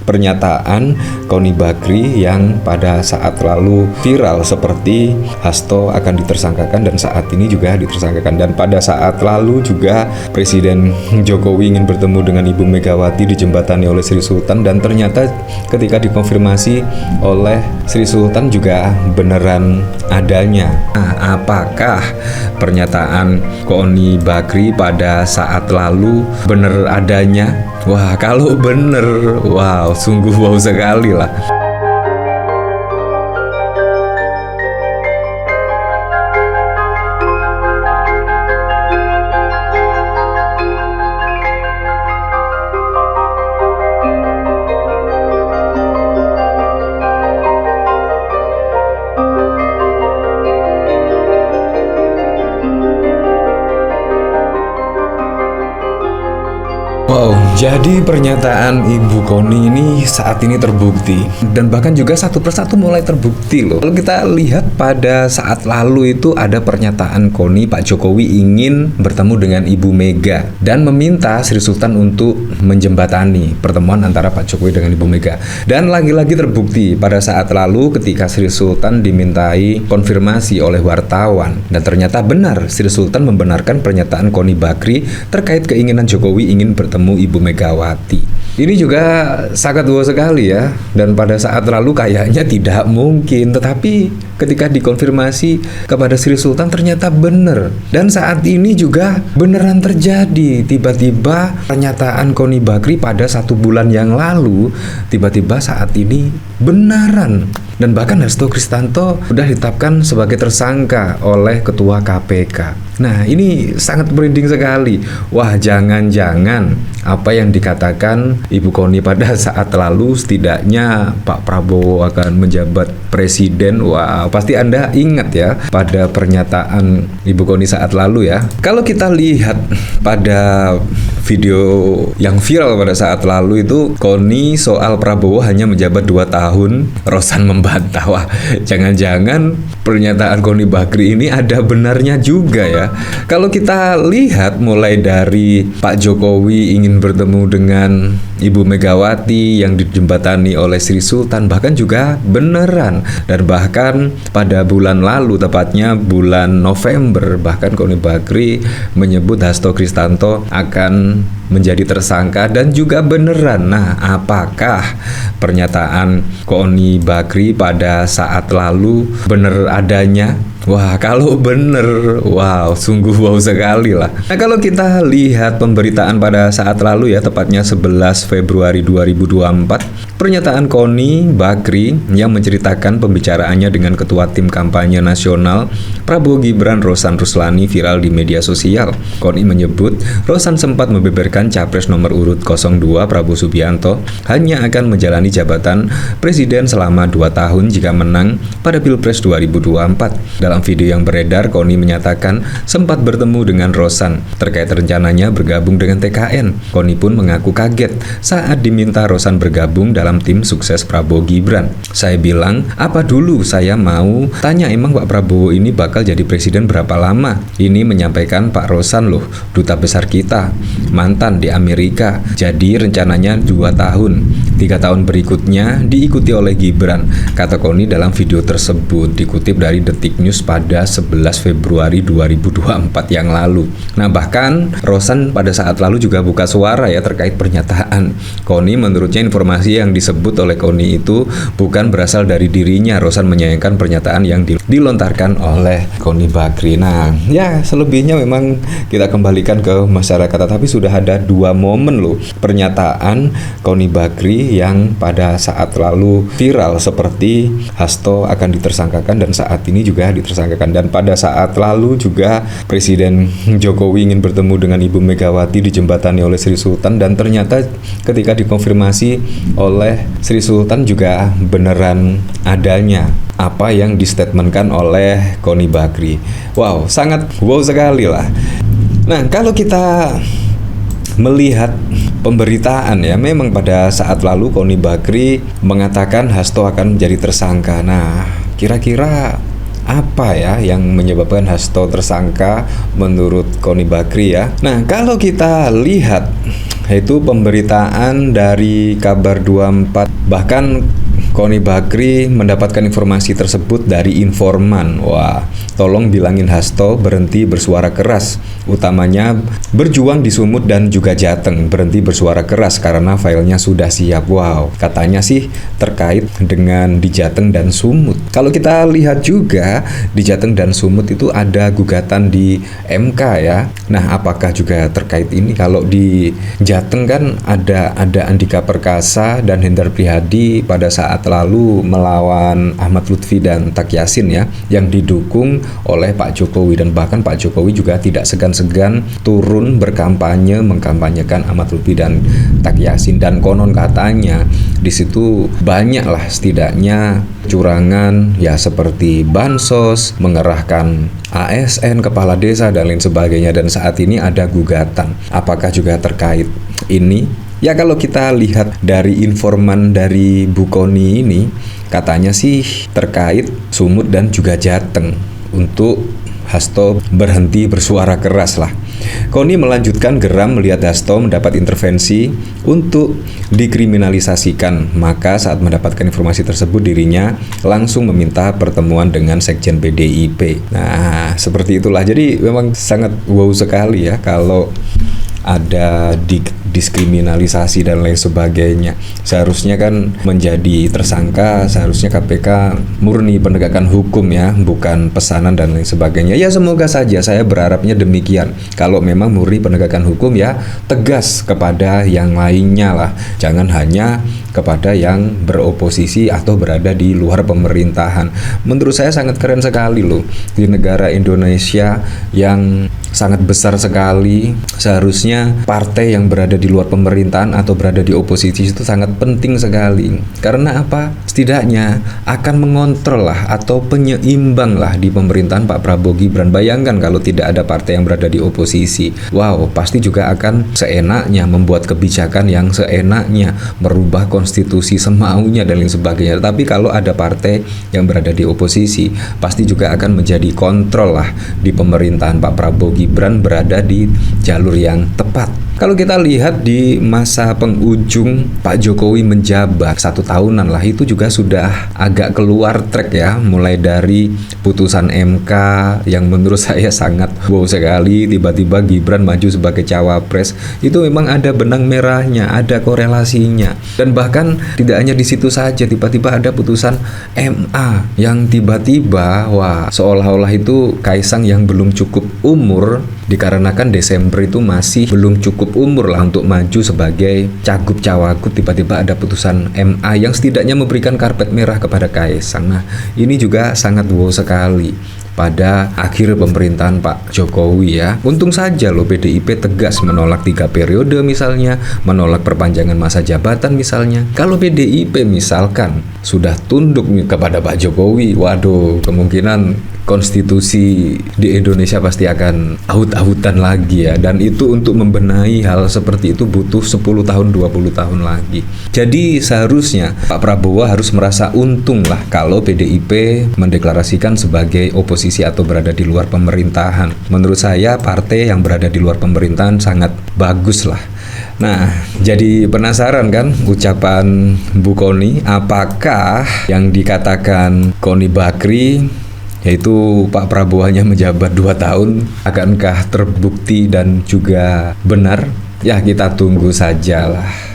pernyataan Koni Bakri yang pada saat lalu viral seperti Hasto akan ditersangkakan dan saat ini juga ditersangkakan. Dan pada saat lalu juga Presiden Jokowi ingin bertemu dengan Ibu Megawati dijembatani oleh Sri Sultan, dan ternyata ketika dikonfirmasi oleh Sri Sultan juga beneran adanya. Nah, apakah pernyataan Koni Bakri pada saat lalu bener adanya? Wah, kalau bener, wow, sungguh wow sekali lah. Wow, jadi pernyataan Ibu Koni ini saat ini terbukti, dan bahkan juga satu persatu mulai terbukti loh. Kalau kita lihat pada saat lalu itu ada pernyataan Koni, Pak Jokowi ingin bertemu dengan Ibu Mega dan meminta Sri Sultan untuk menjembatani pertemuan antara Pak Jokowi dengan Ibu Mega. Dan lagi-lagi terbukti pada saat lalu ketika Sri Sultan dimintai konfirmasi oleh wartawan, dan ternyata benar Sri Sultan membenarkan pernyataan Koni Bakri terkait keinginan Jokowi ingin bertemu Ibu Megawati. Ini juga sangat wow sekali ya, dan pada saat lalu kayaknya tidak mungkin, tetapi ketika dikonfirmasi kepada Sri Sultan ternyata benar, dan saat ini juga beneran terjadi. Tiba-tiba pernyataan Koni Bakri pada 1 bulan yang lalu tiba-tiba saat ini benaran, dan bahkan Hasto Kristanto sudah ditetapkan sebagai tersangka oleh Ketua KPK. Nah, ini sangat merinding sekali. Wah, jangan-jangan apa yang dikatakan Ibu Koni pada saat lalu, setidaknya Pak Prabowo akan menjabat presiden. Wah, pasti Anda ingat ya pada pernyataan Ibu Koni saat lalu ya. Kalau kita lihat pada video yang viral pada saat lalu itu, Koni soal Prabowo hanya menjabat 2 tahun, Rosan membantah. Wah, jangan-jangan pernyataan Koni Bakri ini ada benarnya juga ya. Kalau kita lihat mulai dari Pak Jokowi ingin bertemu dengan Ibu Megawati yang dijembatani oleh Sri Sultan, bahkan juga beneran. Dan bahkan pada bulan lalu, tepatnya bulan November, bahkan Koni Bakri menyebut Hasto Kristanto akan menjadi tersangka, dan juga beneran. Nah, apakah pernyataan Koni Bakri pada saat lalu bener adanya? Wah, kalau bener, wow, sungguh wow sekali lah. Nah, kalau kita lihat pemberitaan pada saat lalu ya, tepatnya 11 Februari 2024, pernyataan Koni Bakri yang menceritakan pembicaraannya dengan Ketua Tim Kampanye Nasional Prabowo Gibran Rosan Ruslani viral di media sosial. Koni menyebut Rosan sempat membeberkan Capres nomor urut 02 Prabowo Subianto hanya akan menjalani jabatan Presiden selama 2 tahun jika menang pada Pilpres 2024. Dalam video yang beredar, Koni menyatakan sempat bertemu dengan Rosan terkait rencananya bergabung dengan TKN. Koni pun mengaku kaget saat diminta Rosan bergabung dalam tim sukses Prabowo Gibran. Saya bilang, apa dulu saya mau tanya emang Pak Prabowo ini bakal jadi presiden berapa lama? Ini menyampaikan Pak Rosan loh, duta besar kita, mantan di Amerika. Jadi rencananya 2 tahun, 3 tahun berikutnya diikuti oleh Gibran, kata Koni dalam video tersebut, dikutip dari Detik News pada 11 Februari 2024 yang lalu. Nah, bahkan Rosan pada saat lalu juga buka suara ya terkait pernyataan Koni. Menurutnya informasi yang disebut oleh Koni itu bukan berasal dari dirinya. Rosan menyayangkan pernyataan yang dilontarkan oleh Koni Bakri. Nah, ya selebihnya memang kita kembalikan ke masyarakat, tetapi sudah ada 2 momen loh pernyataan Koni Bakri yang pada saat lalu viral seperti Hasto akan ditersangkakan dan saat ini juga ditersangkakan. Dan pada saat lalu juga Presiden Jokowi ingin bertemu dengan Ibu Megawati dijembatani oleh Sri Sultan, dan ternyata ketika dikonfirmasi oleh Sri Sultan juga beneran adanya apa yang distatementkan oleh Koni Bakri. Wow, sangat wow sekali lah. Nah, kalau kita melihat pemberitaan ya, memang pada saat lalu Koni Bakri mengatakan Hasto akan menjadi tersangka. Nah, kira-kira apa ya yang menyebabkan Hasto tersangka menurut Koni Bakri ya? Nah, kalau kita lihat itu pemberitaan dari Kabar 24, bahkan Koni Bakri mendapatkan informasi tersebut dari informan. Wah, tolong bilangin Hasto berhenti bersuara keras, utamanya berjuang di Sumut dan juga Jateng, berhenti bersuara keras karena filenya sudah siap. Wow, katanya sih terkait dengan di Jateng dan Sumut. Kalau kita lihat juga di Jateng dan Sumut itu ada gugatan di MK ya. Nah, apakah juga terkait ini? Kalau di Jateng kan ada Andika Perkasa dan Hendar Prihadi pada saat lalu melawan Ahmad Lutfi dan Tak Yasin ya, yang didukung oleh Pak Jokowi, dan bahkan Pak Jokowi juga tidak segan-segan turun berkampanye mengkampanyekan Ahmad Lutfi dan Tak Yasin, dan konon katanya di situ banyak lah setidaknya curangan ya, seperti bansos, mengerahkan ASN, kepala desa dan lain sebagainya, dan saat ini ada gugatan. Apakah juga terkait ini? Ya, kalau kita lihat dari informan dari Bu Koni ini, katanya sih terkait Sumut dan juga Jateng untuk Hasto berhenti bersuara keras lah. Koni melanjutkan geram melihat Hasto mendapat intervensi untuk dikriminalisasikan. Maka saat mendapatkan informasi tersebut, dirinya langsung meminta pertemuan dengan Sekjen PDIP. Nah, seperti itulah. Jadi memang sangat wow sekali ya kalau ada diskriminalisasi dan lain sebagainya. Seharusnya kan menjadi tersangka, seharusnya KPK murni penegakan hukum ya, bukan pesanan dan lain sebagainya. Ya, semoga saja, saya berharapnya demikian. Kalau memang murni penegakan hukum ya tegas kepada yang lainnya lah. Jangan hanya kepada yang beroposisi atau berada di luar pemerintahan. Menurut saya sangat keren sekali loh, di negara Indonesia yang sangat besar sekali, seharusnya partai yang berada di luar pemerintahan atau berada di oposisi itu sangat penting sekali. Karena apa? Setidaknya akan mengontrol lah atau penyeimbang lah di pemerintahan Pak Prabowo Gibran. Bayangkan kalau tidak ada partai yang berada di oposisi. Wow, pasti juga akan seenaknya membuat kebijakan yang seenaknya, merubah konstitusi semaunya dan lain sebagainya. Tapi kalau ada partai yang berada di oposisi, pasti juga akan menjadi kontrol lah di pemerintahan Pak Prabowo Gibran berada di jalur yang tepat. Kalau kita lihat di masa penghujung Pak Jokowi menjabat 1 tahunan lah, itu juga sudah agak keluar track ya, mulai dari putusan MK yang menurut saya sangat wow sekali. Tiba-tiba Gibran maju sebagai cawapres, itu memang ada benang merahnya, ada korelasinya. Dan bahkan tidak hanya di situ saja, tiba-tiba ada putusan MA yang tiba-tiba wah, seolah-olah itu Kaisang yang belum cukup umur, dikarenakan Desember itu masih belum cukup umur lah untuk maju sebagai cagup cawagup, tiba-tiba ada putusan MA yang setidaknya memberikan karpet merah kepada Kaisang. Nah, ini juga sangat wow sekali pada akhir pemerintahan Pak Jokowi ya. Untung saja loh PDIP tegas menolak 3 periode misalnya, menolak perpanjangan masa jabatan misalnya. Kalau PDIP misalkan sudah tunduk kepada Pak Jokowi, waduh, kemungkinan konstitusi di Indonesia pasti akan ahut-ahutan lagi ya. Dan itu untuk membenahi hal seperti itu butuh 10 tahun, 20 tahun lagi. Jadi seharusnya Pak Prabowo harus merasa untung lah kalau PDIP mendeklarasikan sebagai oposisi atau berada di luar pemerintahan. Menurut saya partai yang berada di luar pemerintahan sangat bagus lah. Nah, jadi penasaran kan ucapan Bu Koni? Apakah yang dikatakan Koni Bakri, yaitu Pak Prabowo hanya menjabat 2 tahun, akankah terbukti dan juga benar? Ya, kita tunggu sajalah.